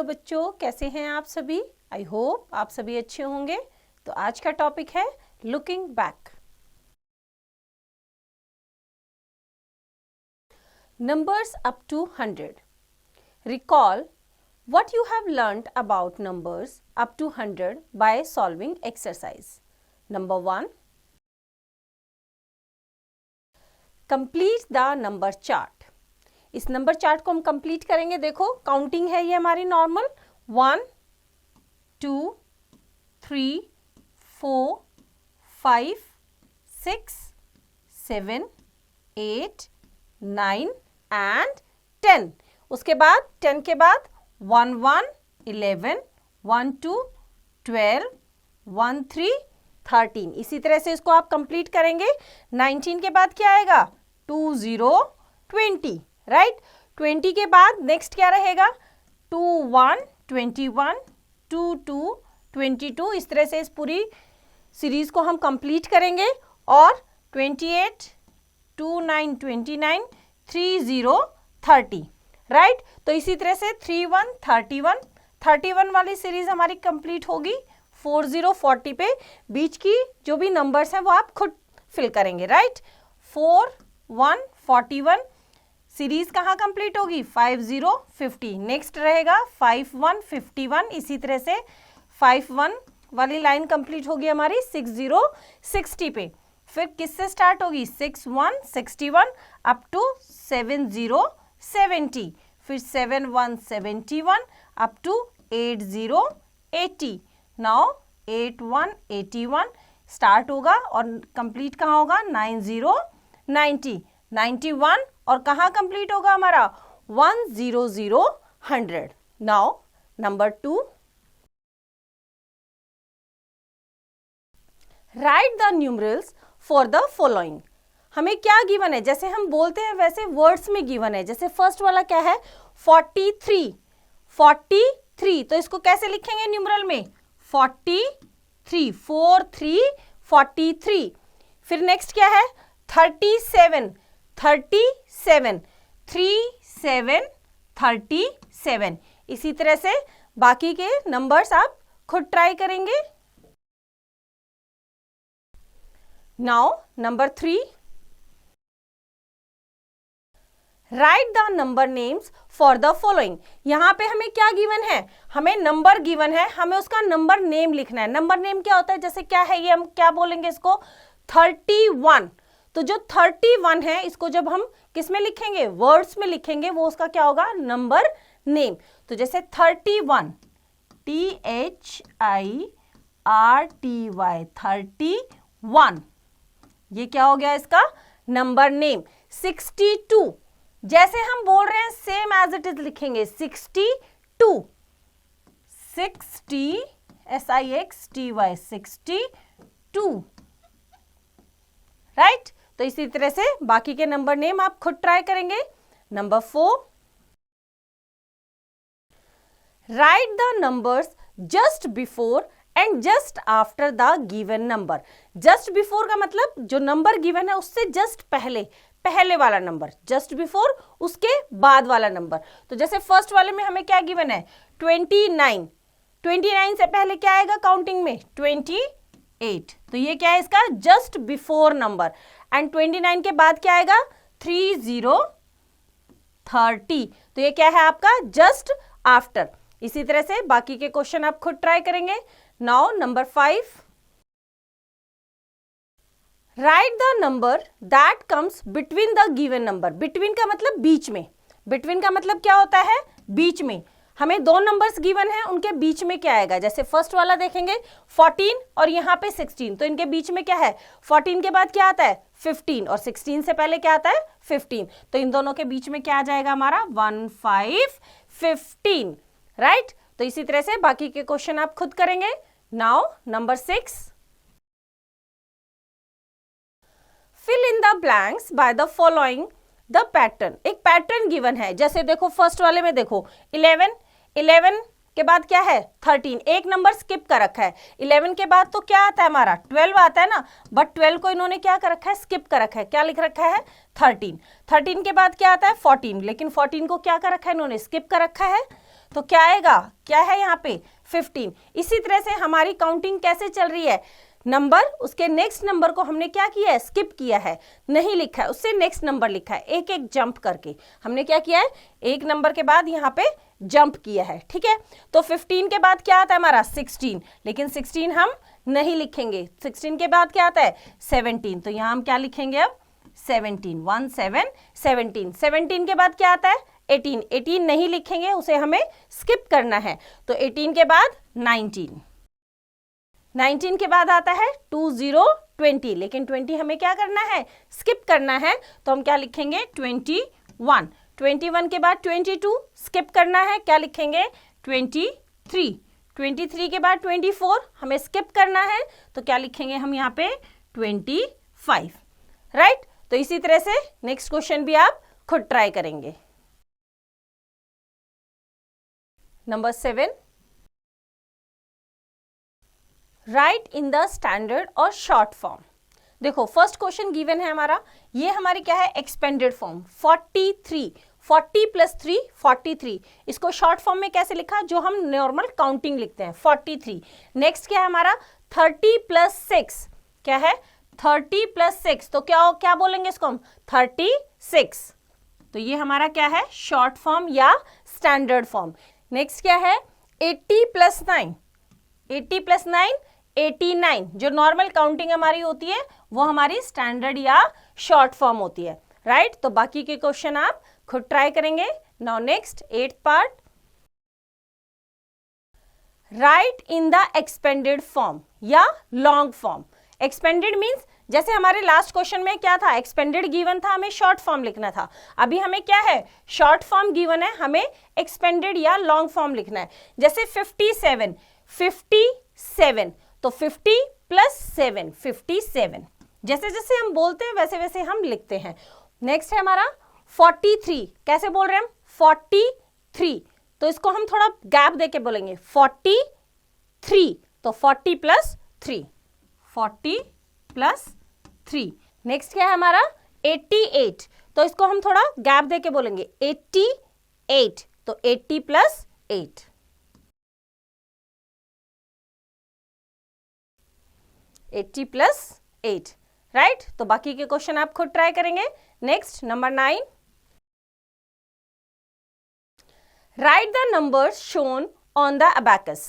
बच्चों, कैसे हैं आप सभी? आई होप आप सभी अच्छे होंगे। तो आज का टॉपिक है looking back. Numbers up to 100। Recall what you have learnt about numbers up to 100 by solving exercise. Number 1. Complete the number chart. इस नंबर चार्ट को हम कंप्लीट करेंगे। देखो काउंटिंग है ये हमारी नॉर्मल 1 2 3 4 5 6 7 8 9 एंड 10। उसके बाद 10 के बाद 1 1 11 1 2 12 1 3 13। इसी तरह से इसको आप कंप्लीट करेंगे। 19 के बाद क्या आएगा? 2 0 20, राइट। 20 के बाद नेक्स्ट क्या रहेगा? 2 1 21 2 2 22। इस तरह से इस पूरी सीरीज को हम कंप्लीट करेंगे। और 28 2 9 29 3 0 30, राइट। तो इसी तरह से 3 1 31 वाली सीरीज हमारी कंप्लीट होगी। 4 0 40 पे बीच की जो भी नंबर्स हैं वो आप खुद फिल करेंगे, राइट। 4 1 41 सीरीज कहाँ कंप्लीट होगी? 5 0 50। नेक्स्ट रहेगा 5 1 51। इसी तरह से 5 1 वाली लाइन कंप्लीट होगी हमारी 6 0 60 पे। फिर किससे स्टार्ट होगी? 6 1 61 अप टू 7 0 70। फिर 7 1 71 अप टू 8 0 80। नाउ 8 1 81 स्टार्ट होगा और कंप्लीट कहाँ होगा? 9 0 90 91। और कहाँ कंप्लीट होगा हमारा? 1 0 0 100। Now number 2, right the numerals for the following. हमें क्या गिवन है? जैसे हम बोलते हैं वैसे वर्ड्स में गिवन है। जैसे फर्स्ट वाला क्या है? 43 तो इसको कैसे लिखेंगे न्यूमरल में? 43 4 3 43। फिर नेक्स्ट क्या है? 37 3 7 37। इसी तरह से बाकी के नंबर्स आप खुद ट्राई करेंगे। Now number 3, right the number names for the following. यहां पे हमें क्या गिवन है? हमें नंबर गिवन है, हमें उसका नंबर नेम लिखना है। नंबर नेम क्या होता है? जैसे क्या है ये, हम क्या बोलेंगे इसको? 31। तो जो 31 है इसको जब हम किस में लिखेंगे? वर्ड्स में लिखेंगे, वो उसका क्या होगा? Number name. तो जैसे 31 THIRTY 31, ये क्या हो गया इसका नंबर नेम। 62 जैसे हम बोल रहे हैं सेम एज इट इज लिखेंगे 62 62, राइट। तो इसी तरह से बाकी के नंबर नेम आप खुद ट्राई करेंगे। Number 4, right the numbers just before and just after the given number. Just before का मतलब जो नंबर गिवन है उससे जस्ट पहले वाला नंबर, जस्ट बिफोर उसके बाद वाला नंबर। तो जैसे फर्स्ट वाले में हमें क्या गिवन है? 29 से पहले क्या आएगा काउंटिंग में? 28। तो ये क्या है इसका? Just before number. एंड 29 के बाद क्या आएगा? 3 0 30। तो ये क्या है आपका? Just after. इसी तरह से बाकी के क्वेश्चन आप खुद ट्राई करेंगे। Now number 5, right the number that comes between the given number. Between का मतलब बीच में। बिटवीन का मतलब क्या होता है? बीच में। हमें दो नंबर्स गिवन है, उनके बीच में क्या आएगा? जैसे फर्स्ट वाला देखेंगे 14 और यहाँ पे 16, तो इनके बीच में क्या है? 14 के बाद क्या आता है? 15 और 16 से पहले क्या आता है? 15। तो इन दोनों के बीच में क्या आ जाएगा हमारा? 1 5 15, राइट। तो इसी तरह से बाकी के क्वेश्चन आप खुद करेंगे। Now number 6, fill in the blanks by the following the pattern. एक पैटर्न गिवन है। जैसे देखो फर्स्ट वाले में देखो 11 के बाद क्या है? 13। एक नंबर स्किप कर रखा है। 11 के बाद तो क्या आता है हमारा? 12 आता है ना, बट 12 को इन्होंने क्या कर रखा है? स्किप कर रखा है। क्या लिख रखा है? 13 के बाद क्या आता है? 14, लेकिन 14 को क्या कर रखा है इन्होंने? स्किप कर रखा है। तो क्या आएगा, क्या है यहाँ पे 15। इसी तरह से हमारी काउंटिंग कैसे चल रही है, नंबर उसके नेक्स्ट नंबर को हमने क्या किया है, स्किप किया है, नहीं लिखा है, उससे नेक्स्ट नंबर लिखा है, एक एक जंप करके हमने क्या किया है, एक नंबर के बाद यहाँ पे जंप किया है, ठीक है। तो 15 के बाद क्या आता है हमारा 16, लेकिन 16 हम नहीं लिखेंगे। 16 के बाद क्या आता है 17, तो यहाँ हम क्या लिखेंगे अब 17, 1 7 17। 17 के बाद क्या आता है 18, 18 नहीं लिखेंगे, उसे हमें स्किप करना है। तो 18 के बाद 19, 19 के बाद आता है 20 20, लेकिन 20 हमें क्या करना है, स्किप करना है, तो हम क्या लिखेंगे 21। 21 के बाद 22 स्किप करना है, क्या लिखेंगे 23। 23 के बाद 24 हमें स्किप करना है, तो क्या लिखेंगे हम यहाँ पे 25, राइट। तो इसी तरह से नेक्स्ट क्वेश्चन भी आप खुद ट्राई करेंगे। Number 7, right in the standard और शॉर्ट फॉर्म। देखो फर्स्ट क्वेश्चन गिवन है हमारा, ये हमारी क्या है एक्सपेंडेड फॉर्म 43, 40 + 3 43। इसको शॉर्ट फॉर्म में कैसे लिखा, जो हम नॉर्मल काउंटिंग लिखते हैं 43। नेक्स्ट क्या है हमारा 30 + 6, क्या है 30 + 6, तो क्या बोलेंगे इसको हम 36। तो ये हमारा क्या है शॉर्ट फॉर्म या स्टैंडर्ड फॉर्म। नेक्स्ट क्या है 80 + 9, 80 + 9 89, जो नॉर्मल काउंटिंग हमारी होती है वो हमारी स्टैंडर्ड या शॉर्ट फॉर्म होती है, राइट। तो बाकी के क्वेश्चन आप खुद ट्राई करेंगे। Now next 8th part, right in the expanded form या लॉन्ग फॉर्म। एक्सपेंडेड मीन्स जैसे हमारे लास्ट क्वेश्चन में क्या था, एक्सपेंडेड गिवन था, हमें शॉर्ट फॉर्म लिखना था। अभी हमें क्या है शॉर्ट फॉर्म गिवन है, हमें एक्सपेंडेड या लॉन्ग फॉर्म लिखना है। जैसे 57, 57, तो 50 + 7 57, जैसे जैसे हम बोलते हैं वैसे वैसे हम लिखते हैं। नेक्स्ट है हमारा 43, कैसे बोल रहे हैं हम 43, तो इसको हम थोड़ा गैप देके बोलेंगे 43, तो 40 + 3, 40 + 3। नेक्स्ट क्या है हमारा 88, तो इसको हम थोड़ा गैप देके बोलेंगे 88, तो 80 + 8, 80 + 8, राइट। तो बाकी के क्वेश्चन आप खुद ट्राई करेंगे। Next number 9, right the numbers shown on the abacus.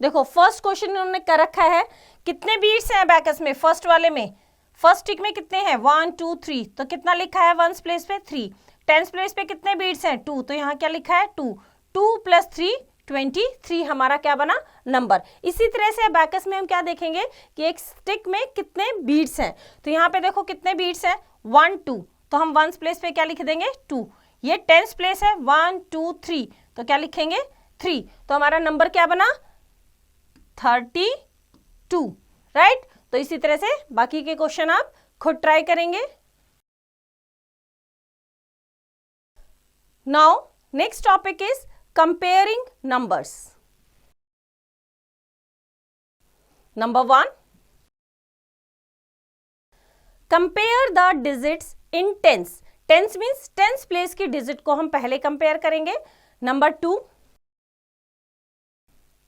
देखो फर्स्ट क्वेश्चन उन्होंने कर रखा है, कितने बीट्स हैं अबैकस में, फर्स्ट वाले में, फर्स्ट टिक में कितने हैं 1 2 3, तो कितना लिखा है 1s प्लेस पे 3, 10s प्लेस पे कितने बीट्स हैं 2, तो यहाँ क्या लिखा है 2, 2 + 3 23 हमारा क्या बना नंबर। इसी तरह से अबैकस में हम क्या देखेंगे कि एक स्टिक में कितने बीट्स हैं, तो यहाँ पे देखो कितने बीट्स हैं 1 2, तो हम 1s प्लेस पे क्या लिख देंगे 2। ये 10s प्लेस है 1 2 3, तो क्या लिखेंगे 3, तो हमारा नंबर क्या बना 32, राइट। तो इसी तरह से बाकी के क्वेश्चन आप खुद ट्राई करेंगे। Now next topic is comparing numbers. Number 1, compare the digits in tens. Tens means tens place की डिजिट को हम पहले कंपेयर करेंगे। नंबर 2,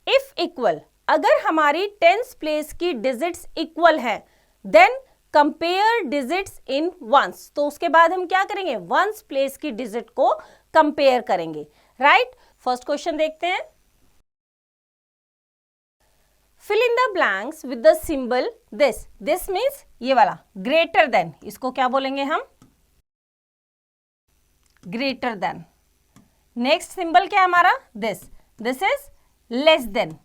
इफ इक्वल, अगर हमारी टेंस प्लेस की डिजिट्स इक्वल है then compare digits in ones, तो उसके बाद हम क्या करेंगे वंस प्लेस की डिजिट को कंपेयर करेंगे, राइट। फर्स्ट क्वेश्चन देखते हैं, fill in the blanks with the symbol this. This means ये वाला ग्रेटर देन, इसको क्या बोलेंगे हम ग्रेटर देन। नेक्स्ट सिंबल क्या है हमारा this, this is less than,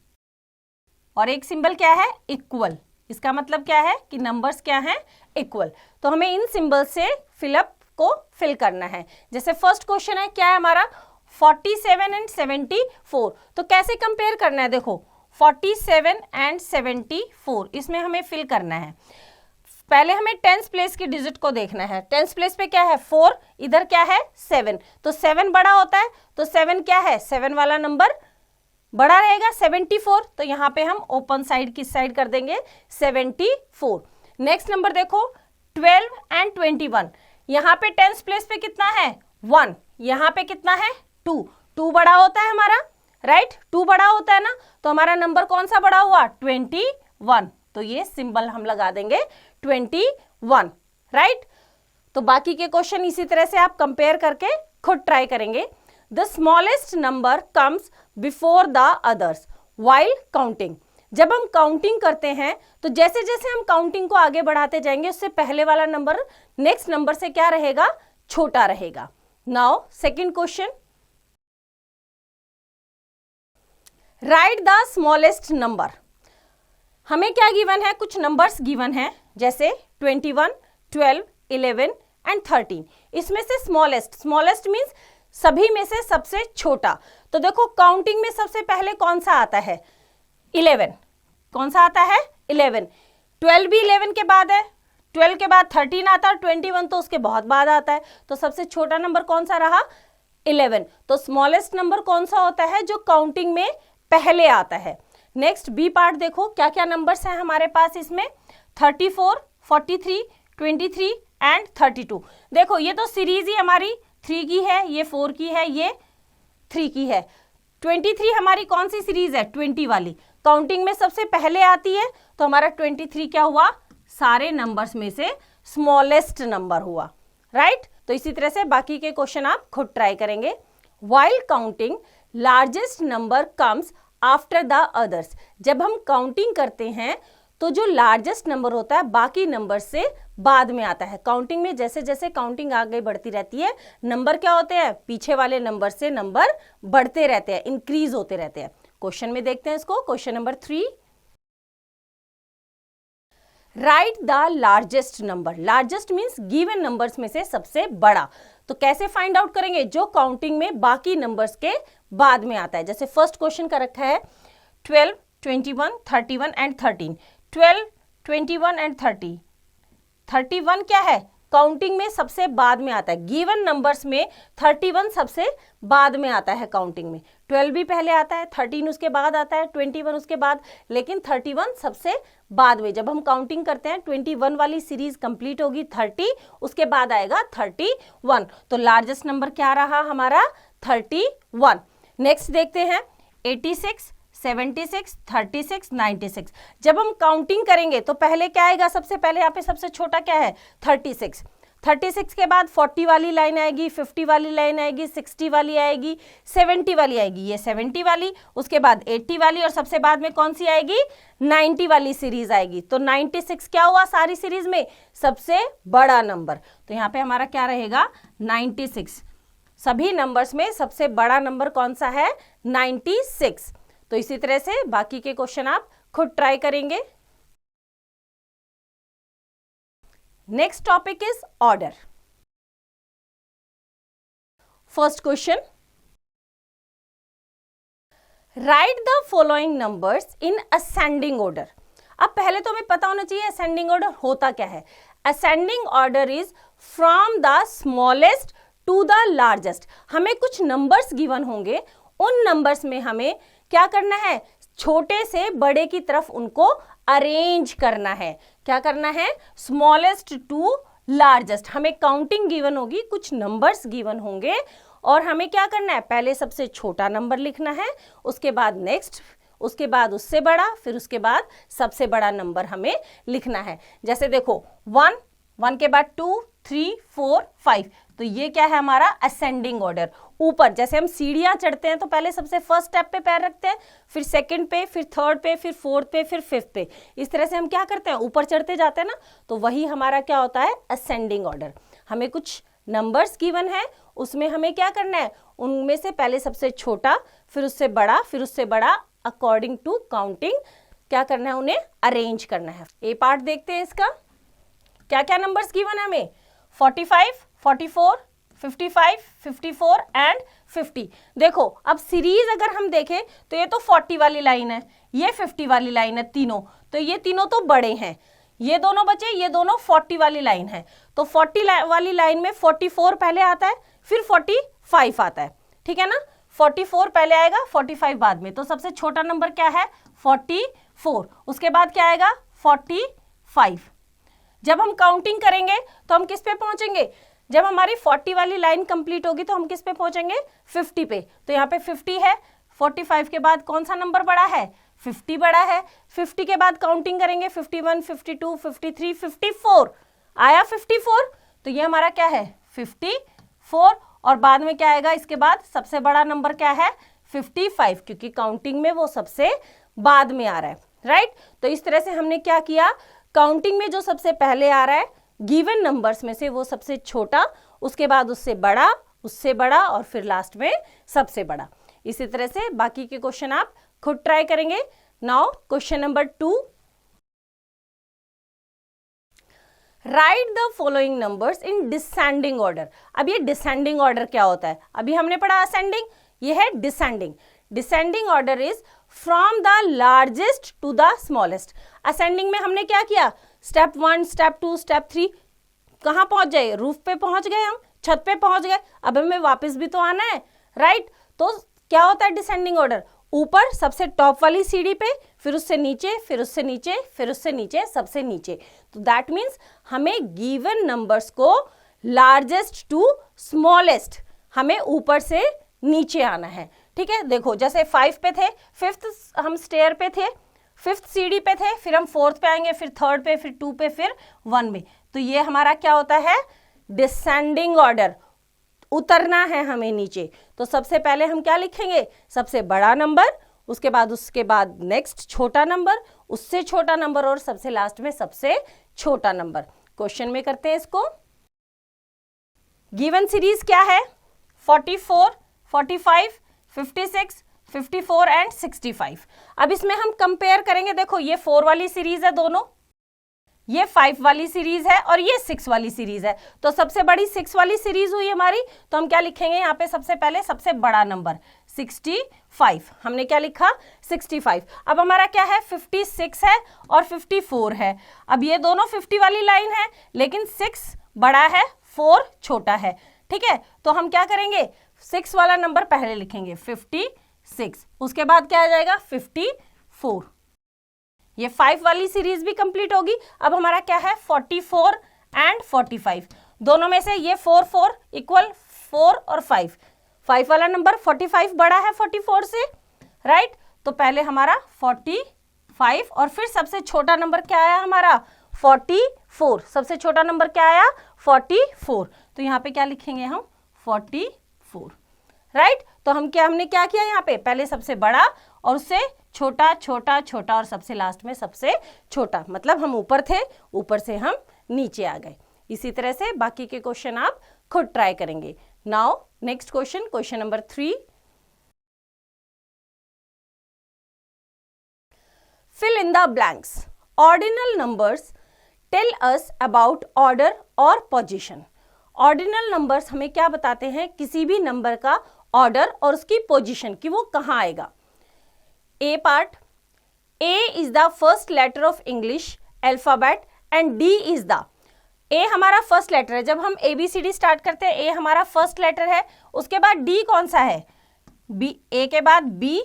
और एक सिंबल क्या है इक्वल, इसका मतलब क्या है कि नंबर्स क्या हैं इक्वल। तो हमें इन सिंबल से फिलअप को फिल करना है। जैसे फर्स्ट क्वेश्चन है क्या है हमारा 47 एंड 74, तो कैसे कंपेयर करना है, देखो 47 एंड 74 इसमें हमें फिल करना है। पहले हमें टेंस प्लेस की डिजिट को देखना है। टेंस प्लेस पे क्या है 4, इधर क्या है 7, तो 7 बड़ा होता है, तो 7 क्या है 7 वाला नंबर बड़ा रहेगा 74, तो यहाँ पे हम ओपन साइड किस साइड कर देंगे 74। नेक्स्ट नंबर देखो 12 एंड 21, यहाँ पे टेंस प्लेस पे कितना है 1, यहाँ पे कितना है 2, 2 बड़ा होता है हमारा राइट, 2 बड़ा होता है ना, तो हमारा नंबर कौन सा बड़ा हुआ, 21, तो ये सिंबल हम लगा देंगे 21, राइट। तो बाकी के क्वेश्चन इसी तरह से आप कंपेयर करके खुद ट्राई करेंगे। The smallest number comes before the others while counting. जब हम काउंटिंग करते हैं तो जैसे जैसे हम काउंटिंग को आगे बढ़ाते जाएंगे उससे पहले वाला नंबर नेक्स्ट नंबर से क्या रहेगा, छोटा रहेगा। Now second question, right the smallest number. हमें क्या गिवन है, कुछ नंबर्स गिवन है जैसे 21, 12, 11 एंड 13। इसमें से स्मॉलेस्ट मीन्स सभी में से सबसे छोटा। तो देखो काउंटिंग में सबसे पहले कौन सा आता है, 11। कौन सा आता है, 11। 12 भी 11 के बाद है, 12 के बाद 13 आता है, 21 तो उसके बहुत बाद आता है। तो सबसे छोटा नंबर कौन सा रहा, 11। तो स्मॉलेस्ट नंबर कौन सा होता है, जो काउंटिंग में पहले आता है। नेक्स्ट बी पार्ट देखो क्या क्या नंबर्स हैं हमारे पास इसमें, 34, 43, 23 एंड 32। देखो ये तो सीरीज ही हमारी 3 की है, ये 4 की है, ये 3 की है। 23 हमारी कौन सी सीरीज है, 20 वाली, काउंटिंग में सबसे पहले आती है। तो हमारा 23 क्या हुआ, सारे नंबर्स में से स्मॉलेस्ट नंबर हुआ, राइट। तो इसी तरह से बाकी के क्वेश्चन आप खुद ट्राई करेंगे। While counting largest number comes after the others. जब हम काउंटिंग करते हैं तो जो लार्जेस्ट नंबर होता है बाकी नंबर से बाद में आता है। काउंटिंग में जैसे जैसे काउंटिंग आगे बढ़ती रहती है, नंबर क्या होते हैं, पीछे वाले नंबर से नंबर बढ़ते रहते हैं, इंक्रीज होते रहते हैं। क्वेश्चन में देखते हैं इसको, question number 3, right the largest number. Largest means given numbers में से सबसे बड़ा। तो कैसे फाइंड आउट करेंगे, जो काउंटिंग में बाकी नंबर्स के बाद में आता है। जैसे फर्स्ट क्वेश्चन का रखा है 12, 21, 31 एंड 13। 12, 21 एंड 30। 31 क्या है, काउंटिंग में सबसे बाद में आता है। गिवन नंबर्स में 31 सबसे बाद में आता है काउंटिंग में। 12 भी पहले आता है, 13 उसके बाद आता है, 21 उसके बाद, लेकिन 31 सबसे बाद में। जब हम काउंटिंग करते हैं 21 वाली सीरीज कंप्लीट होगी 30, उसके बाद आएगा 31। तो लार्जेस्ट नंबर क्या रहा हमारा, 31। नेक्स्ट देखते हैं 86, 76, 36, 96। जब हम काउंटिंग करेंगे तो पहले क्या आएगा, सबसे पहले यहाँ पे सबसे छोटा क्या है, 36। 36 के बाद 40 वाली लाइन आएगी, 50 वाली लाइन आएगी, 60 वाली आएगी, 70 वाली आएगी, ये 70 वाली, उसके बाद 80 वाली, और सबसे बाद में कौन सी आएगी, 90 वाली सीरीज आएगी। तो 96 क्या हुआ, सारी सीरीज में सबसे बड़ा नंबर। तो यहाँ पे हमारा क्या रहेगा, 96। सभी नंबर्स में सबसे बड़ा नंबर कौन सा है, 96। तो इसी तरह से बाकी के क्वेश्चन आप खुद ट्राई करेंगे। Next topic is order. First question, right the following numbers in ascending order. अब पहले तो हमें पता होना चाहिए असेंडिंग ऑर्डर होता क्या है। Ascending order is from the smallest to the largest. हमें कुछ नंबर्स गिवन होंगे, उन नंबर्स में हमें क्या करना है, छोटे से बड़े की तरफ उनको अरेंज करना है। क्या करना है, स्मॉलेस्ट टू लार्जेस्ट। हमें काउंटिंग गिवन होगी, कुछ नंबर्स गिवन होंगे, और हमें क्या करना है, पहले सबसे छोटा नंबर लिखना है, उसके बाद नेक्स्ट, उसके बाद उससे बड़ा, फिर उसके बाद सबसे बड़ा नंबर हमें लिखना है। जैसे देखो 1 के बाद 2, 3, 4, 5। तो ये क्या है हमारा असेंडिंग ऑर्डर। ऊपर जैसे हम सीढ़ियां चढ़ते हैं तो पहले सबसे फर्स्ट स्टेप पे पैर रखते हैं, फिर सेकंड पे, फिर थर्ड पे, फिर फोर्थ पे, फिर फिफ्थ पे। इस तरह से हम क्या करते हैं, ऊपर चढ़ते जाते हैं ना। तो वही हमारा क्या होता है, असेंडिंग ऑर्डर। हमें कुछ नंबर्स गिवन है, उसमें हमें क्या करना है, उनमें से पहले सबसे छोटा, फिर उससे बड़ा, फिर उससे बड़ा, अकॉर्डिंग टू काउंटिंग क्या करना है, उन्हें अरेंज करना है। ए पार्ट देखते हैं इसका, क्या क्या नंबर्स गिवन है हमें, 45, 44, 55, 54 एंड 50। देखो अब सीरीज अगर हम देखें तो ये तो 40 वाली लाइन है, ये 50 वाली लाइन है, तीनों। तो ये तीनों तो बड़े हैं, ये दोनों बचे, ये दोनों 40 वाली लाइन है। तो 40 वाली लाइन में 44 पहले आता है, फिर 45 आता है, ठीक है ना। 44 पहले आएगा, 45 बाद में। तो सबसे छोटा नंबर क्या है, 44। उसके बाद क्या आएगा, 45। जब हम काउंटिंग करेंगे तो हम किस पे पहुंचेंगे, जब हमारी 40 वाली लाइन कंप्लीट होगी तो हम किस पे पहुंचेंगे, 50 पे। तो यहाँ पे 50 है, 45 के बाद कौन सा नंबर बड़ा है? 50 बड़ा है। 50 के बाद काउंटिंग करेंगे 51, 52, 53, 54, आया 54, तो ये हमारा क्या है? 54। और बाद में क्या आएगा? इसके बाद सबसे बड़ा नंबर क्या है? 55, क्योंकि काउंटिंग में वो सबसे बाद में आ रहा है, राइट। तो इस तरह से हमने क्या किया, काउंटिंग में जो सबसे पहले आ रहा है गिवन नंबर्स में से वो सबसे छोटा, उसके बाद उससे बड़ा और फिर लास्ट में सबसे बड़ा। इसी तरह से बाकी के क्वेश्चन आप खुद ट्राई करेंगे। Now question number 2, right the following numbers in descending order. अब ये डिसेंडिंग ऑर्डर क्या होता है? अभी हमने पढ़ा असेंडिंग, ये है descending. Descending order is from the largest to the smallest. Ascending में हमने क्या किया? स्टेप 1, स्टेप 2, स्टेप 3, कहाँ पहुंच गए? रूफ पे पहुंच गए, हम छत पे पहुंच गए। अब हमें वापस भी तो आना है, राइट। तो क्या होता है डिसेंडिंग ऑर्डर? ऊपर सबसे टॉप वाली सीढ़ी पे, फिर उससे नीचे, फिर उससे नीचे, फिर उससे नीचे, सबसे नीचे। तो दैट मीन्स हमें गिवन नंबर्स को लार्जेस्ट टू स्मॉलेस्ट हमें ऊपर से नीचे आना है, ठीक है। देखो जैसे 5 पे थे, 5th हम स्टेयर पे थे, 5th सीढ़ी पे थे, फिर हम 4th पे आएंगे, फिर 3rd पे, फिर 2 पे, फिर 1 में। तो ये हमारा क्या होता है? डिसेंडिंग ऑर्डर, उतरना है हमें नीचे। तो सबसे पहले हम क्या लिखेंगे? सबसे बड़ा नंबर, उसके बाद नेक्स्ट छोटा नंबर, उससे छोटा नंबर और सबसे लास्ट में सबसे छोटा नंबर। क्वेश्चन में करते हैं इसको। गिवन सीरीज क्या है? 44, 45, 56, 54 एंड 65। अब इसमें हम कंपेयर करेंगे। देखो ये 4 वाली सीरीज है दोनों, ये 5 वाली सीरीज है और ये 6 वाली सीरीज है। तो सबसे बड़ी 6 वाली सीरीज हुई हमारी, तो हम क्या लिखेंगे यहाँ पे? सबसे पहले सबसे बड़ा नंबर 65। हमने क्या लिखा? 65। अब हमारा क्या है? 56 है और 54 है। अब ये दोनों 50 वाली लाइन है, लेकिन 6 बड़ा है, 4 छोटा है, ठीक है। तो हम क्या करेंगे? 6 वाला नंबर पहले लिखेंगे 56, उसके बाद क्या आ जाएगा? 54। ये 5 वाली सीरीज भी कंप्लीट होगी। अब हमारा क्या है? 44 एंड 45, दोनों में से ये 4 4 इक्वल 4 और 5। 5 वाला नंबर 45 बड़ा है 44 से, राइट। तो पहले हमारा 45 और फिर सबसे छोटा नंबर क्या आया हमारा? 44। सबसे छोटा नंबर क्या आया? 44। तो यहाँ पे क्या लिखेंगे हम? 44, राइट। तो हमने क्या किया यहाँ पे? पहले सबसे बड़ा और उससे छोटा, छोटा, छोटा और सबसे लास्ट में सबसे छोटा। मतलब हम ऊपर थे, ऊपर से हम नीचे आ गए। इसी तरह से बाकी के क्वेश्चन आप खुद ट्राई करेंगे। Now next question, question number 3, fill in the blanks. Ordinal numbers tell us about order और position. Ordinal numbers हमें क्या बताते हैं? किसी भी नंबर का ऑर्डर और उसकी पोजीशन कि वो कहाँ आएगा। A part, A is the first letter of English alphabet and D is the, A हमारा फर्स्ट लेटर है। जब हम ABCD स्टार्ट करते हैं, ए हमारा फर्स्ट लेटर है। उसके बाद डी कौन सा है? बी। ए के बाद B,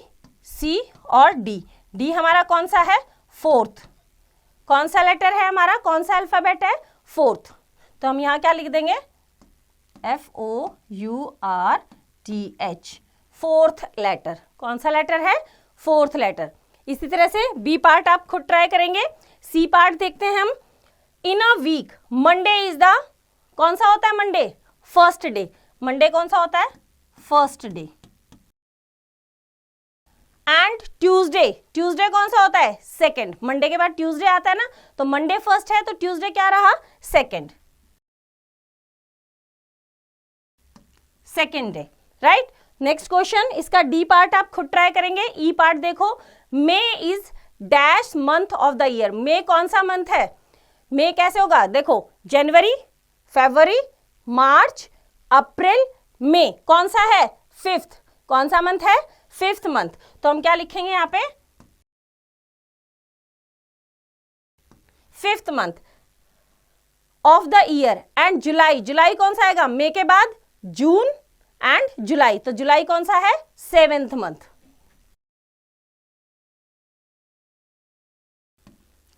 C और D। डी हमारा कौन सा है? 4th। कौन सा लेटर है हमारा? कौन सा अल्फाबेट है? 4th। तो हम यहाँ क्या लिख देंगे? FOURTH, 4th letter. कौन सा लेटर है? 4th letter. इसी तरह से बी पार्ट आप खुद ट्राई करेंगे। सी पार्ट देखते हैं हम। In a week Monday is the, कौन सा होता है मंडे? First day. मंडे कौन सा होता है? First day. And Tuesday, Tuesday कौन सा होता है? सेकंड। मंडे के बाद ट्यूसडे आता है ना, तो मंडे फर्स्ट है तो ट्यूसडे क्या रहा? Second day, right. Next question, इसका डी पार्ट आप खुद ट्राई करेंगे। ई पार्ट देखो, May is dash month of the year. May कौन सा मंथ है? मे कैसे होगा? देखो जनवरी, फरवरी, मार्च, अप्रैल, मई। कौन सा है? 5th। कौन सा मंथ है? 5th month. तो हम क्या लिखेंगे यहाँ पे? 5th month of the year. And July, जुलाई कौन सा आएगा? मई के बाद जून एंड जुलाई, तो जुलाई कौन सा है? 7th month.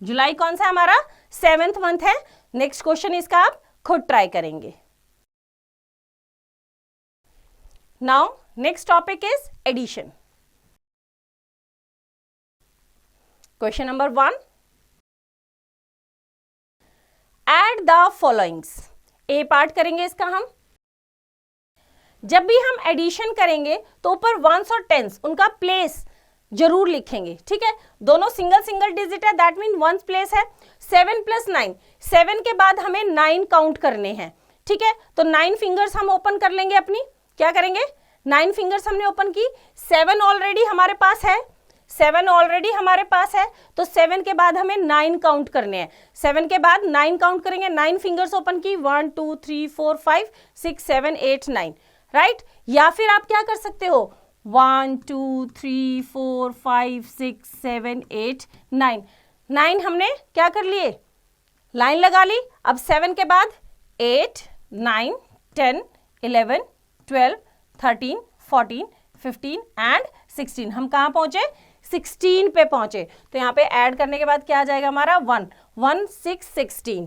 जुलाई कौन सा हमारा? 7th मंथ है। नेक्स्ट क्वेश्चन इसका आप खुद ट्राई करेंगे। Now next topic is addition. Question number 1, add the followings. A part करेंगे इसका हम। जब भी हम एडिशन करेंगे तो ऊपर वंस और टेंस उनका प्लेस जरूर लिखेंगे, ठीक है। दोनों सिंगल सिंगल डिजिट है, दैट मीन वंस प्लेस है। 7 + 9, 7 के बाद हमें 9 काउंट करने हैं, ठीक है। तो 9 फिंगर्स हम ओपन कर लेंगे अपनी। क्या करेंगे? 9 फिंगर्स हमने ओपन की। 7 ऑलरेडी हमारे पास है, 7 ऑलरेडी हमारे पास है, तो 7 के बाद हमें 9 काउंट करने हैं। 7 के बाद 9 काउंट करेंगे। 9 फिंगर्स ओपन की, 1 2 3 4 5 6 7 8 9, राइट। या फिर आप क्या कर सकते हो, 1 2 3 4 5 6 7 8 9, 9 हमने क्या कर लिए, लाइन लगा ली। अब 7 के बाद 8 9 10 11 12 13 14 15 एंड 16। हम कहाँ पहुंचे? 16 पे पहुंचे। तो यहाँ पे ऐड करने के बाद क्या आ जाएगा हमारा, 1 1 6 16।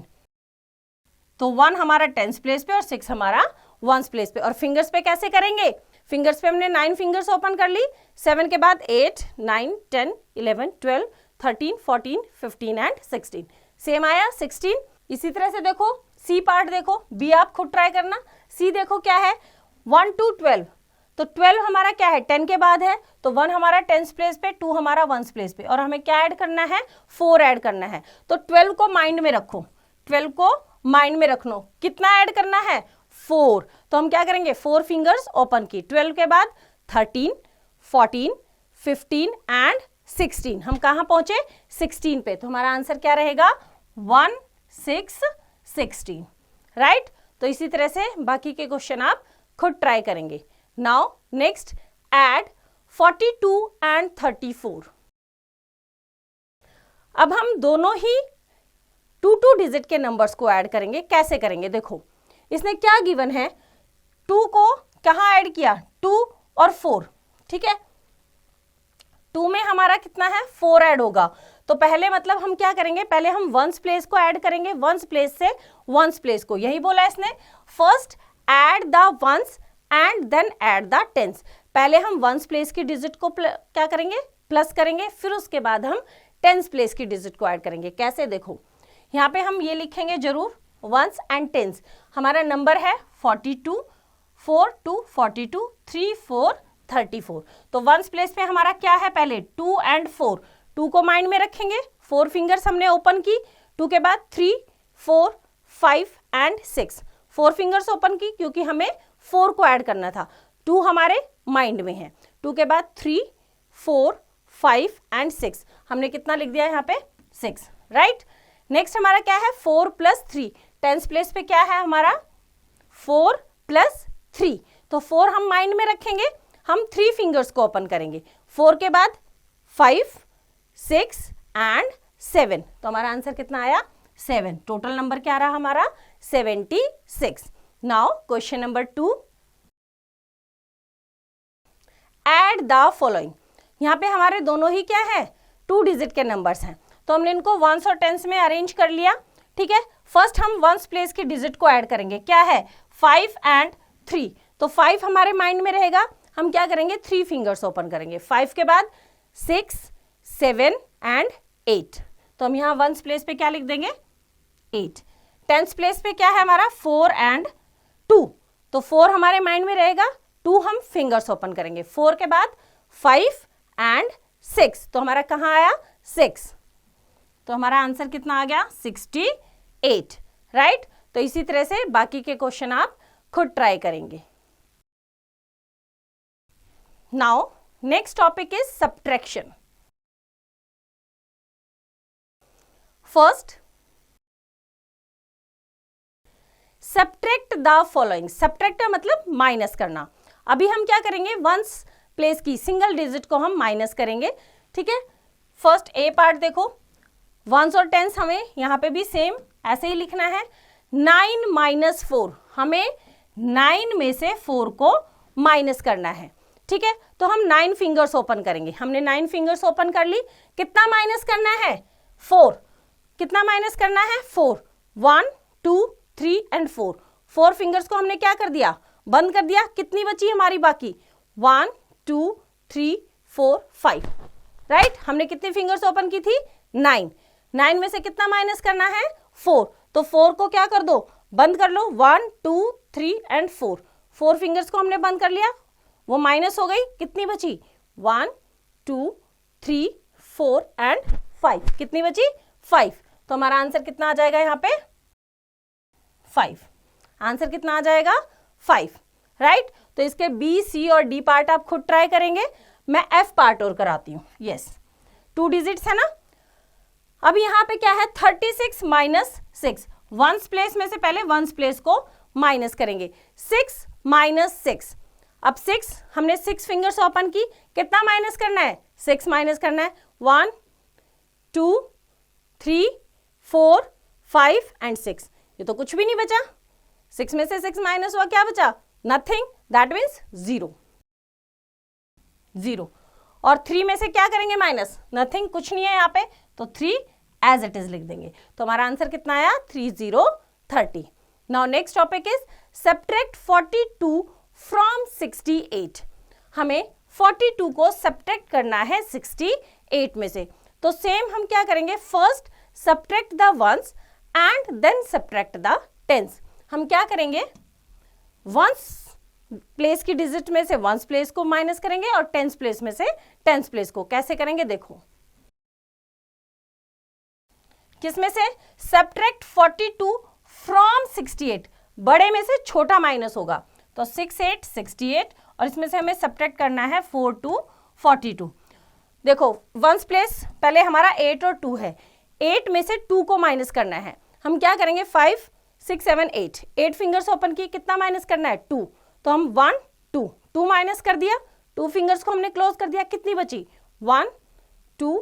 तो 1 हमारा टेंस प्लेस पे और 6 हमारा वंस प्लेस पे। और फिंगर्स पे कैसे करेंगे? फिंगर्स पे हमने 9 फिंगर्स ओपन कर ली। 7 के बाद 8 9 10 11 12 13 14 15 एंड 16। सेम आया 16। इसी तरह से देखो सी पार्ट, देखो बी आप खुद ट्राई करना। सी देखो क्या है, 1 to 12, तो 12 हमारा क्या है, 10 के बाद है, तो 1 हमारा टेंस प्लेस पे, 2 हमारा वंस प्लेस पे, और हमें क्या ऐड करना है, 4 ऐड करना है। तो 12 को माइंड में रखो, 12 को माइंड में रख लो। कितना ऐड करना है, 4। तो हम क्या करेंगे, 4 फिंगर्स ओपन की। 12 के बाद 13 14 15 एंड 16। हम कहां पहुंचे, 16 पे। तो हमारा आंसर क्या रहेगा, 1 6 16, राइट। तो इसी तरह से बाकी के क्वेश्चन आप खुद ट्राई करेंगे। Now next, add 42 and 34। अब हम दोनों ही 2 डिजिट के नंबर्स को ऐड करेंगे। कैसे करेंगे, देखो इसने क्या गिवन है, 2 को कहां ऐड किया, 2 और 4, ठीक है। 2 में हमारा कितना है, 4 ऐड होगा। तो पहले मतलब हम क्या करेंगे, पहले हम वंस प्लेस को ऐड करेंगे, वंस प्लेस से वंस प्लेस को। यही बोला इसने, first add the ones and then add the tens. पहले हम वंस प्लेस की डिजिट को क्या करेंगे, प्लस करेंगे, फिर उसके बाद हम टेंस प्लेस की डिजिट को ऐड करेंगे। कैसे, देखो यहाँ पे हम ये लिखेंगे जरूर, वंस एंड टेंस। हमारा नंबर है 42, 4 2 42 3 4 34। तो वंस प्लेस पे हमारा क्या है, पहले 2 एंड 4। 2 को माइंड में रखेंगे, 4 फिंगर्स हमने ओपन की। 2 के बाद 3 4 5 एंड 6, 4 फिंगर्स ओपन की क्योंकि हमें 4 को ऐड करना था। 2 हमारे माइंड में है। 2 के बाद 3 4 5 एंड 6, हमने कितना लिख दिया यहाँ पे, 6, राइट। नेक्स्ट हमारा क्या है, 4 + 3। टेंस प्लेस पे क्या है हमारा, 4 + 3। तो 4 हम माइंड में रखेंगे, हम 3 फिंगर्स को ओपन करेंगे। 4 के बाद 5 6 एंड 7। तो हमारा आंसर कितना आया, 7। टोटल नंबर क्या रहा हमारा, 76। Now question number 2, add the following. यहाँ पे हमारे दोनों ही क्या है, 2 डिजिट के नंबर्स हैं। तो हमने इनको वंस और टेंस में अरेंज कर लिया, ठीक है। फर्स्ट हम वंस प्लेस की डिजिट को ऐड करेंगे, क्या है, 5 एंड 3। तो 5 हमारे माइंड में रहेगा, हम क्या करेंगे, 3 फिंगर्स ओपन करेंगे। 5 के बाद 6 7 एंड 8। तो हम यहाँ वंस प्लेस पे क्या लिख देंगे, 8। टेंस प्लेस पे क्या है हमारा, 4 एंड 2। तो 4 हमारे माइंड में रहेगा, 2 हम फिंगर्स ओपन करेंगे। 4 के बाद 5 एंड 6। तो हमारा कहाँ आया, 6। तो हमारा आंसर कितना आ गया, 68, राइट। तो इसी तरह से बाकी के क्वेश्चन आप खुद ट्राई करेंगे। Now next topic is subtraction. First, subtract the following. Subtract मतलब माइनस करना। अभी हम क्या करेंगे, वंस प्लेस की सिंगल डिजिट को हम माइनस करेंगे, ठीक है। फर्स्ट ए पार्ट देखो, वंस और टेंस हमें यहाँ पे भी सेम ऐसे ही लिखना है। 9 - 4, हमें 9 में से 4 को माइनस करना है, ठीक है। तो हम 9 फिंगर्स ओपन करेंगे। हमने 9 फिंगर्स ओपन कर ली। कितना माइनस करना है, 4। कितना माइनस करना है, 4। 1 2 3 एंड 4। 4 फिंगर्स को हमने क्या कर दिया, बंद कर दिया। कितनी बची हमारी बाकी, 1 2 3 4 5, राइट। हमने कितनी फिंगर्स ओपन की थी? 9। 9 में से कितना माइनस करना है? 4। तो 4 को क्या कर दो? बंद कर लो। 1 2 3 एंड 4। 4 फिंगर्स को हमने बंद कर लिया, वो माइनस हो गई। कितनी बची? 1 2 3 4 एंड 5। कितनी बची? 5। तो हमारा आंसर कितना आ जाएगा यहाँ पे? 5। आंसर कितना आ जाएगा? 5, राइट। तो इसके बी, सी और डी पार्ट आप खुद ट्राई करेंगे, मैं एफ पार्ट और कराती हूँ। यस, 2 डिजिट्स है ना। अब यहाँ पे क्या है? 36 माइनस 6। वंस प्लेस में से पहले वंस प्लेस को माइनस करेंगे। 6 माइनस 6। अब 6 हमने 6 फिंगर्स ओपन की, कितना माइनस करना है? 6 माइनस करना है। 1 2 3 4 5 एंड 6। ये तो कुछ भी नहीं बचा। 6 में से 6 माइनस हुआ, क्या बचा? Nothing, that means 0। 0। और 3 में से क्या करेंगे? माइनस। नथिंग, कुछ नहीं है यहाँ पे, तो 3 एज इट इज लिख देंगे। तो हमारा आंसर कितना आया? 3 0 30। Now next topic is subtract 42 from 68। हमें 42 को सब्ट्रैक्ट करना है 68 में से। तो सेम हम क्या करेंगे? First subtract the ones and then subtract the tens. हम क्या करेंगे? वंस प्लेस की डिजिट में से वंस प्लेस को माइनस करेंगे और टेंस प्लेस में से टेंस प्लेस को। कैसे करेंगे देखो। किसमें से? Subtract 42 from 68। बड़े में से छोटा माइनस होगा, तो 6 8 68 और इसमें से हमें सब्ट्रैक्ट करना है 4 2 42। देखो वंस प्लेस पहले हमारा 8 और 2 है, 8 में से 2 को माइनस करना है। हम क्या करेंगे? 5 6 7 8। 8 फिंगर्स ओपन की, कितना माइनस करना है? 2। तो हम 1 2 2 माइनस कर दिया, 2 फिंगर्स को हमने क्लोज कर दिया। कितनी बची? 1 2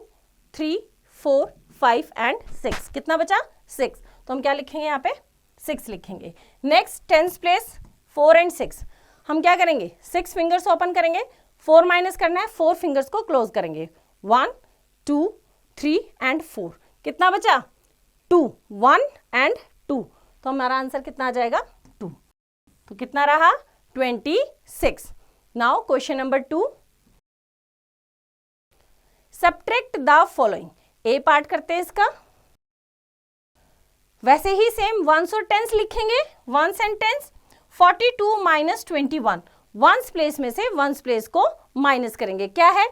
3 4 5 एंड 6। कितना बचा? 6। तो हम क्या लिखेंगे यहाँ पे? 6 लिखेंगे। Next tens place 4 and 6। हम क्या करेंगे? 6 फिंगर्स ओपन करेंगे, 4 माइनस करना है, 4 फिंगर्स को क्लोज करेंगे। 1 2 3 एंड 4। कितना बचा? 2 1 एंड 2। तो हमारा आंसर कितना आ जाएगा? 2। तो कितना रहा? 26। Now question number 2, subtract the following. A part करते हैं इसका। वैसे ही सेम वंस और टेंस लिखेंगे, ones and tens. 42 minus 21। Ones place में से वंस प्लेस को माइनस करेंगे। क्या है?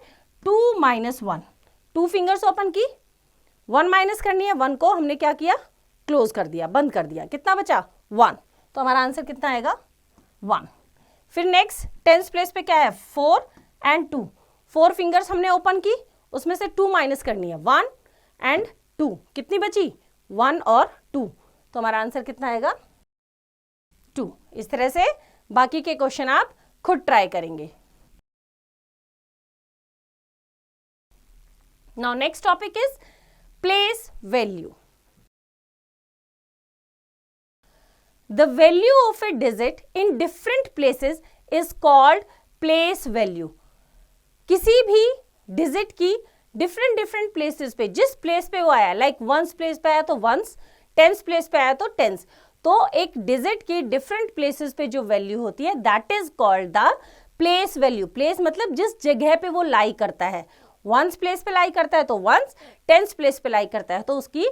2 माइनस 1। 2 फिंगर्स ओपन की, 1 माइनस करनी है, 1 को हमने क्या किया? क्लोज कर दिया, बंद कर दिया। कितना बचा? 1। तो हमारा आंसर कितना आएगा? 1। फिर नेक्स्ट टेंस प्लेस पे क्या है? 4 एंड 2। 4 फिंगर्स हमने ओपन की, उसमें से 2 माइनस करनी है, 1 एंड 2। कितनी बची? 1 और 2। तो हमारा आंसर कितना आएगा? 2। इस तरह से बाकी के क्वेश्चन आप खुद ट्राई करेंगे। Now next topic is place value. The value of a digit in different places is called place value. किसी भी डिजिट की डिफरेंट प्लेसेस पे, जिस प्लेस पे वो आया, लाइक वंस प्लेस पे आया तो वंस, टेंस प्लेस पे आया तो टेंस, तो एक डिजिट की डिफरेंट प्लेसेस पे जो वैल्यू होती है that is called the place value. Place मतलब जिस जगह पे वो लाई करता है। वंस प्लेस पे लाई करता है तो वंस, टेंस प्लेस पे लाई करता है तो उसकी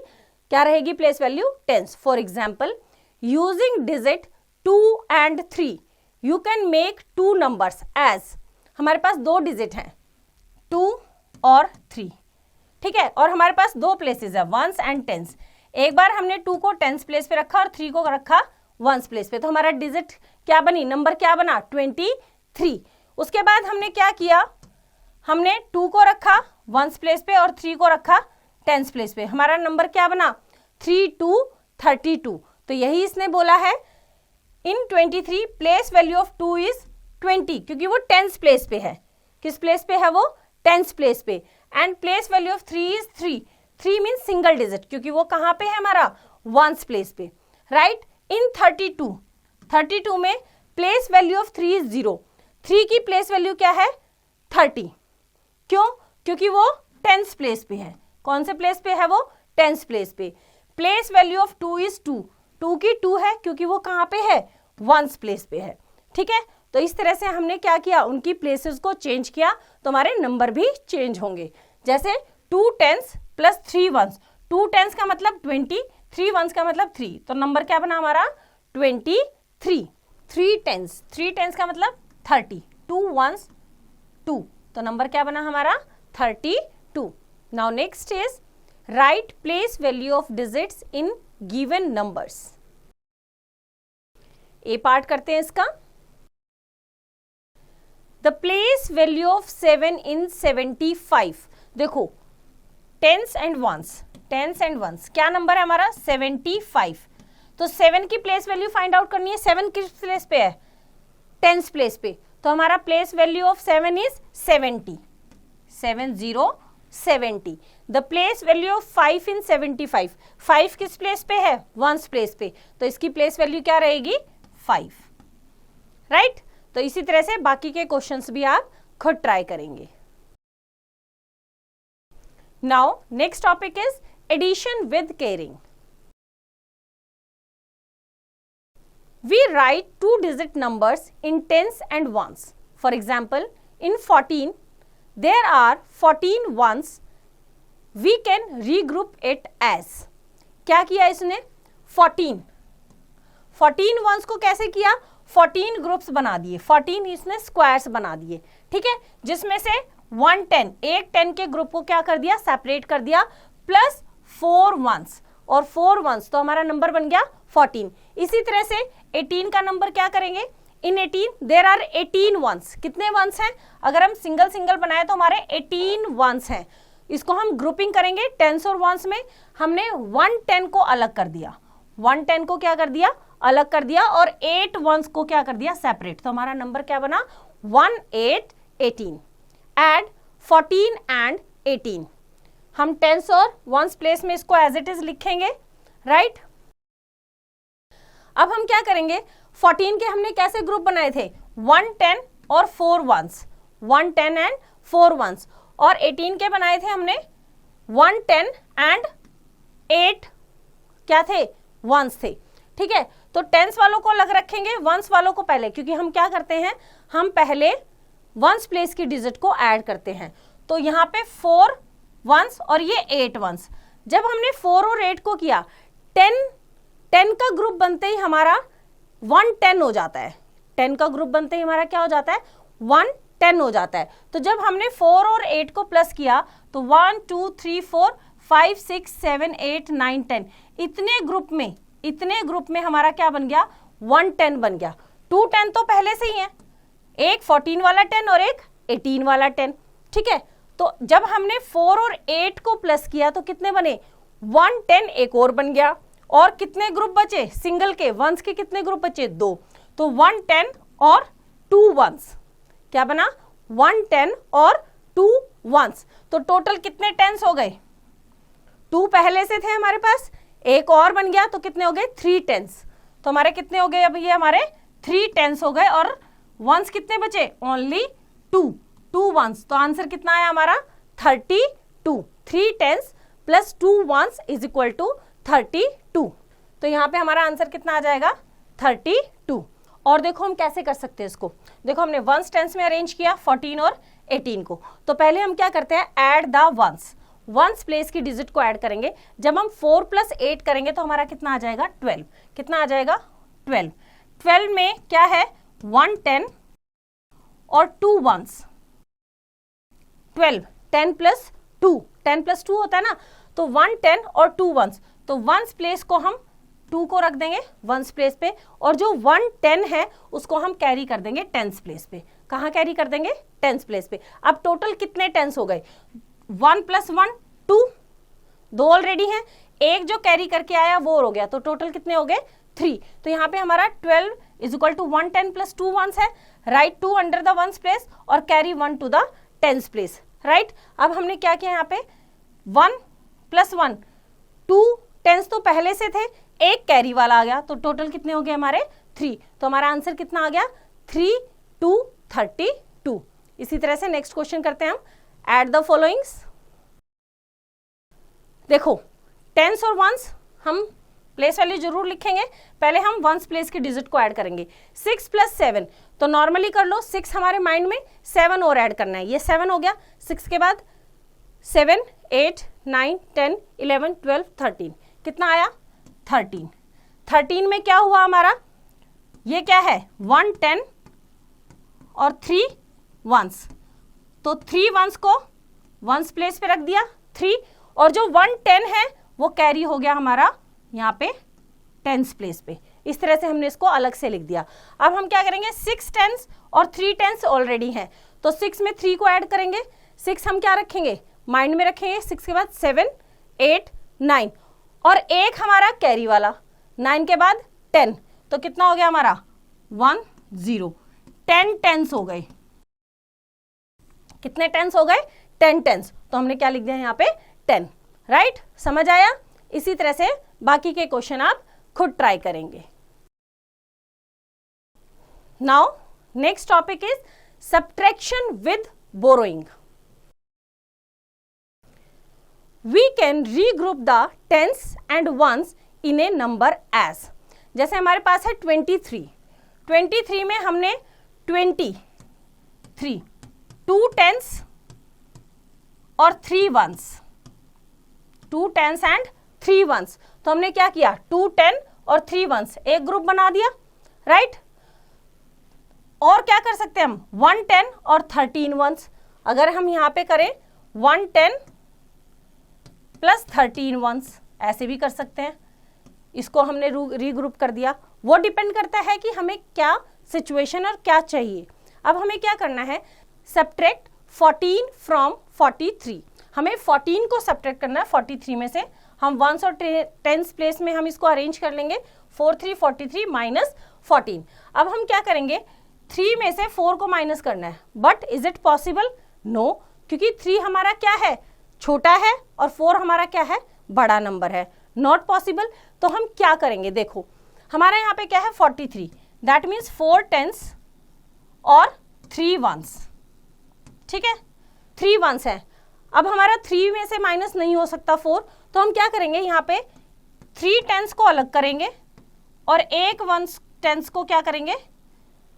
क्या रहेगी? Place value tens. For example, using digit 2 and 3 you can make 2 numbers as, हमारे पास 2 डिजिट हैं 2 और 3, ठीक है, और हमारे पास 2 प्लेसेस है वंस एंड टेंस। एक बार हमने 2 को टेंस प्लेस पे रखा और 3 को रखा वंस प्लेस पे, तो हमारा डिजिट क्या बनी? नंबर क्या बना? 23। उसके बाद हमने क्या किया? हमने 2 को रखा वंस प्लेस पे और 3 को रखा टेंस प्लेस पे। हमारा नंबर क्या बना? 3 2 32। तो यही इसने बोला है इन 23 प्लेस वैल्यू ऑफ 2 इज 20, क्योंकि वो टेंस प्लेस पे है। किस प्लेस पे है वो? टेंस प्लेस पे। And place value of 3 is 3। 3 mean single digit, क्योंकि वो कहां पे है? हमारा वंस प्लेस पे, राइट। इन 32 में प्लेस वैल्यू ऑफ 3 इज 0। 3 की प्लेस वैल्यू क्या है? 30। क्यों? क्योंकि वो टेंस प्लेस पे है। कौन से प्लेस पे है वो? टेंस प्लेस पे। Place value of 2 is 2। 2 की 2 है क्योंकि वो कहां पे है? वंस प्लेस पे है, ठीक है। तो इस तरह से हमने क्या किया? उनकी प्लेसेस को चेंज किया तो हमारे नंबर भी चेंज होंगे। जैसे 2 10s प्लस 3 1s, 2 10s का मतलब 20, 3 1s का मतलब 3, तो नंबर क्या बना हमारा 23। 3 10s का मतलब 30, 2 1s 2, तो नंबर क्या बना हमारा 32। Now next is right place value of digits in given numbers. A part करते हैं इसका। द प्लेस वैल्यू ऑफ 7 इन 75। देखो टेंस एंड वंस, क्या नंबर है हमारा 75, तो 7 की प्लेस वैल्यू फाइंड आउट करनी है। 7 किस प्लेस पे है, टेंस प्लेस पे, तो हमारा place value of 7 is 70, 70। The place value of 5 इन 75, 5 किस प्लेस पे है, वंस प्लेस पे, तो इसकी प्लेस वैल्यू क्या रहेगी 5, राइट। तो इसी तरह से बाकी के क्वेश्चंस भी आप खुद ट्राई करेंगे। Now next topic is addition with carrying. We write 2-digit numbers in tens and ones. For example, in 14, there are 14 ones. We can regroup it as. क्या किया इसने 14 ones को कैसे किया, 14 ग्रुप्स बना दिए, 14 इसने स्क्वायर्स बना दिए, ठीक है, जिसमें से 1 10, एक 10 के ग्रुप को क्या कर दिया, सेपरेट कर दिया, प्लस 4 ones, और 4 ones तो हमारा नंबर बन गया 14। इसी तरह से 18 का नंबर क्या करेंगे, इन 18 देर आर 18 वंस, कितने वंस हैं, अगर हम सिंगल सिंगल बनाए तो हमारे 18 वंस हैं। इसको हम ग्रुपिंग करेंगे टेंस और वंस में, हमने 110 को अलग कर दिया, 110 को क्या कर दिया, अलग कर दिया, और 8 वंस को क्या कर दिया, सेपरेट, तो हमारा नंबर क्या बना 18। एड 14 एंड 18, हम टेंस और वंस प्लेस में इसको एज इट इज लिखेंगे, राइट। अब हम क्या करेंगे, 14 के हमने कैसे ग्रुप बनाए थे, 110 और 4 वंस, 110 एंड 4 वंस, और 18 के बनाए थे हमने 110 एंड 8 क्या थे, वंस थे, ठीक है। तो टेंस वालों को अलग रखेंगे, वंस वालों को पहले, क्योंकि हम क्या करते हैं, हम पहले वंस प्लेस की डिजिट को ऐड करते हैं। तो यहाँ पे 4 वंस और ये 8 वंस, जब हमने 4 और 8 को किया, 10 का ग्रुप बनते ही हमारा 110 हो जाता है, 10 का ग्रुप बनते ही हमारा क्या हो जाता है, 110 हो जाता है। तो जब हमने 4 और 8 को प्लस किया तो 1 2 3 4 5 6 7 8 9 10, इतने ग्रुप में हमारा क्या बन गया, 110 बन गया। 2 10 तो पहले से ही है, एक 14 वाला 10 और एक 18 वाला 10, ठीक है। तो जब हमने 4 और 8 को प्लस किया तो कितने बने, 110 एक और बन गया, और कितने ग्रुप बचे, सिंगल के वंस के कितने ग्रुप बचे, 2, तो 110 और 2 वंस, क्या बना 110 और 2 वंस, तो टोटल कितने टेंस हो गए, 2 पहले से थे हमारे पास, एक और बन गया, तो कितने हो गए 3 टेंस, तो हमारे कितने हो गए, अब ये हमारे 3 टेंस हो गए, और वंस कितने बचे, ओनली 2 वंस, तो आंसर कितना आया हमारा 32, 3 tens plus 2 ones is equal to 32, तो यहाँ पे हमारा आंसर कितना आ जाएगा 32। और देखो हम कैसे कर सकते हैं इसको, देखो हमने वंस टेंस में अरेंज किया 14 और 18 को, तो पहले हम क्या करते हैं, ऐड द वंस प्लेस की डिजिट को ऐड करेंगे। जब हम 4 + 8 करेंगे तो हमारा कितना आ जाएगा 12, कितना आ जाएगा 12 में क्या है 110 और 2 वंस, 12 10 + 2, 10 + 2 होता है ना, तो 110 और 2 वंस, तो वंस प्लेस को हम 2 को रख देंगे वंस प्लेस पे, और जो 110 है उसको हम कैरी कर देंगे टेंस प्लेस पे। कहाँ कैरी कर देंगे, टेंस प्लेस पे। अब टोटल कितने टेंस हो गए, 1 + 1 2, 2 ऑलरेडी हैं, एक जो कैरी करके आया वो हो गया, तो टोटल कितने हो गए 3। तो यहाँ पे हमारा 12 = 110 + 2 वंस है, write 2 under the ones place और carry 1 to the tens place, right. अब हमने क्या किया, यहाँ पे 1 + 1 2 टेंस तो पहले से थे, एक कैरी वाला आ गया, तो टोटल कितने हो गए हमारे 3, तो हमारा आंसर कितना आ गया 3 2 32। इसी तरह से नेक्स्ट क्वेश्चन करते हैं हम, ऐड द फॉलोइंग्स। देखो टेंस और वंस हम प्लेस वैल्यू जरूर लिखेंगे, पहले हम वंस प्लेस की डिजिट को ऐड करेंगे। 6 + 7 तो नॉर्मली कर लो, 6 हमारे माइंड में, 7 और ऐड करना है, ये 7 हो गया, 6 के बाद 7, 8, 9, 10, 11, 12, 13, कितना आया 13। 13 में क्या हुआ हमारा, ये क्या है 1 10 और 3 1s, तो 3 1s को 1s प्लेस पे रख दिया 3, और जो 1 10 है वो कैरी हो गया हमारा यहाँ पे 10s प्लेस पे। इस तरह से हमने इसको अलग से लिख दिया। अब हम क्या करेंगे, 6 10s और 3 10s ऑलरेडी हैं, तो 6 में 3 को ऐड करेंगे। 6 हम क्या रखेंगे, माइंड में रखेंगे। 6 के बाद 7, 8, 9 और एक हमारा कैरी वाला 9 के बाद 10, तो कितना हो गया हमारा 1 0, 10 10s हो गए। कितने 10s हो गए, 10 10s, तो हमने क्या लिख दिया यहाँ पे 10, राइट। समझ आया। इसी तरह से बाकी के क्वेश्चन आप खुद ट्राई करेंगे। Now next topic is subtraction with borrowing. We can regroup the tens and ones in a number as, जैसे हमारे पास है 23 में हमने 23 2 10s और 3 1s, 2 10s एंड 3 1s, तो हमने क्या किया 2 10 और 3 1s एक ग्रुप बना दिया, राइट। और क्या कर सकते हैं हम 1 10 और 13 1s, अगर हम यहां पे करें 1 10 प्लस 13 1s ऐसे भी कर सकते हैं। इसको हमने रीग्रुप कर दिया। वो डिपेंड करता है कि हमें क्या सिचुएशन और क्या चाहिए। अब हमें क्या करना है, सब्ट्रैक्ट 14 फ्रॉम 43, हमें 14 को सब्ट्रैक्ट करना है 43 में से। हम 1s और 10s प्लेस में हम इसको अरेंज कर लेंगे, 4 3 43 माइनस 14। अब हम क्या करेंगे, 3 में से 4 को माइनस करना है, but is it possible, no, क्योंकि 3 हमारा क्या है छोटा है और 4 हमारा क्या है बड़ा नंबर है, नॉट पॉसिबल। तो हम क्या करेंगे, देखो हमारा यहाँ पे क्या है 43, दैट मीन्स 4 10s और 3 1s, ठीक है 3 1s है। अब हमारा 3 में से माइनस नहीं हो सकता 4, तो हम क्या करेंगे, यहाँ पे 3 10s को अलग करेंगे और एक 1 10s को क्या करेंगे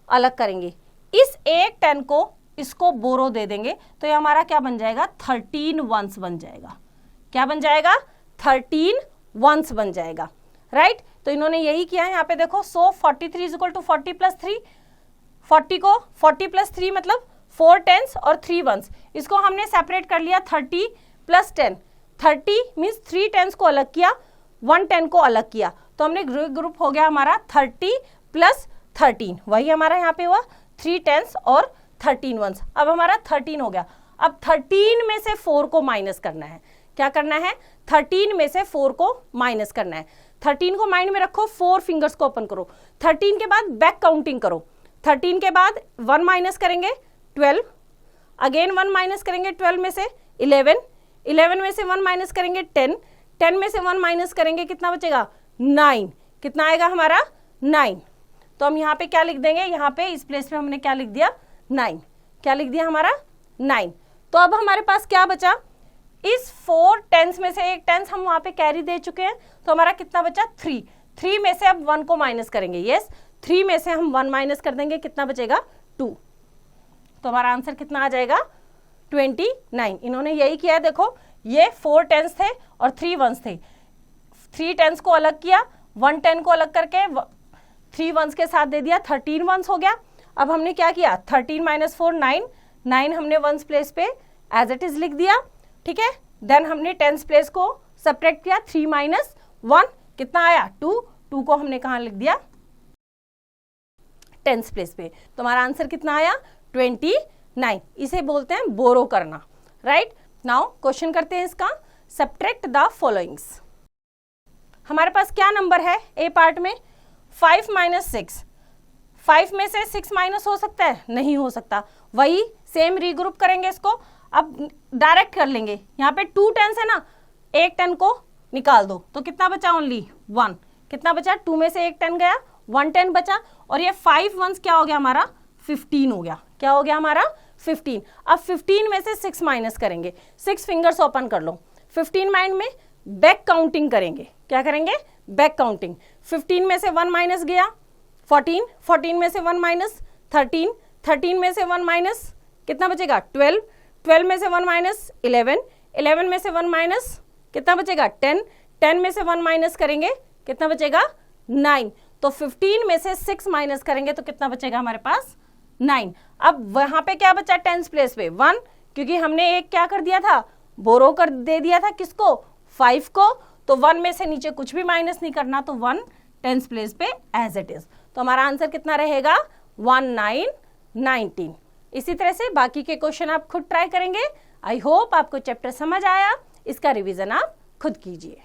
अलग करेंगे। इस एक 10 को इसको बोरो दे देंगे, तो ये हमारा क्या बन जाएगा 13 1s बन जाएगा। क्या बन जाएगा 13 1s बन जाएगा, राइट। तो इन्होंने यही किया है यहाँ पे देखो। सो 43 इज इक्वल टू 40 प्लस 3, 40 को 40 प्लस 3 मतलब 4 10s और 3 1s, इसको हमने सेपरेट कर लिया 30 प्लस 10। 30 मीन्स 3 10s को अलग किया, 1 10 को अलग किया, तो हमने ग्रुप हो गया हमारा 30 प्लस 13, वही हमारा यहाँ पे हुआ 3 10s और 13 1s। अब हमारा 13 हो गया। अब 13 में से 4 को माइनस करना है। क्या करना है, 13 में से 4 को माइनस करना है। 13 को माइंड में रखो, 4 फिंगर्स को ओपन करो। 13 के बाद बैक काउंटिंग करो। 13 के बाद 1 माइनस करेंगे 12, अगेन 1 माइनस करेंगे 12 में से 11, 11 में से 1 माइनस करेंगे 10, 10 में से 1 माइनस करेंगे कितना बचेगा 9, कितना आएगा हमारा 9। तो हम यहाँ पे क्या लिख देंगे, यहाँ पे इस प्लेस पे हमने क्या लिख दिया 9, क्या लिख दिया हमारा 9। तो अब हमारे पास क्या बचा, इस 4 10s में से एक 10s हम वहां पे कैरी दे चुके हैं, तो हमारा कितना बचा 3, 3 में से अब 1 को माइनस करेंगे, यस 3 में से हम 1 माइनस कर देंगे, कितना बचेगा 2। तो हमारा आंसर कितना आ जाएगा 29। इन्होंने यही किया है, देखो ये 4 10s थे और 3 1s थे, 3 10s को अलग किया, 1 10 को अलग करके 3 1s के साथ दे दिया, 13 1s हो गया। अब हमने क्या किया 13 माइनस 4 9, 9 हमने 1s प्लेस पे एज इट इज लिख दिया, ठीक है। देन हमने 10s प्लेस को सब्ट्रैक्ट किया, 3 माइनस 1 कितना आया 2, 2 को हमने कहाँ लिख दिया 10s प्लेस पे, तो हमारा आंसर कितना आया 29। इसे बोलते हैं बोरो करना, राइट। नाउ क्वेश्चन करते हैं इसका, सब्ट्रैक्ट द फॉलोइंग्स। हमारे पास क्या नंबर है ए पार्ट में 5 माइनस 6, 5 में से 6 माइनस हो सकता है, नहीं हो सकता, वही सेम रीग्रुप करेंगे इसको। अब डायरेक्ट कर लेंगे, यहाँ पे 2 10s है ना, एक 10 को निकाल दो, तो कितना बचा ओनली 1, कितना बचा 2 में से एक 10 गया, 1 10 बचा, और ये 5 1s क्या हो गया हमारा 15 हो गया, क्या हो गया हमारा 15। अब 15 में से 6 माइनस करेंगे, 6 फिंगर्स ओपन कर लो, 15 माइंड में बैक काउंटिंग करेंगे, क्या करेंगे बैक काउंटिंग। 15 में से 1 माइनस गया 14, 14 में से 1 माइनस 13, 13 में से 1 माइनस कितना बचेगा 12, 12 में से 1 माइनस 11, 11 में से 1 माइनस कितना बचेगा 10, 10 में से 1 माइनस करेंगे कितना बचेगा 9, तो 15 में से 6 माइनस करेंगे तो कितना बचेगा हमारे पास 9। अब वहां पे क्या बचा 10th प्लेस पे 1, क्योंकि हमने एक क्या कर दिया था बोरो कर दे दिया था किसको 5 को, तो 1 में से नीचे कुछ भी माइनस नहीं करना, तो 1 10th प्लेस पे एज इट इज। तो हमारा आंसर कितना रहेगा 1919। इसी तरह से बाकी के क्वेश्चन आप खुद ट्राई करेंगे। आई होप आपको चैप्टर समझ आया, इसका रिवीजन आप खुद कीजिए।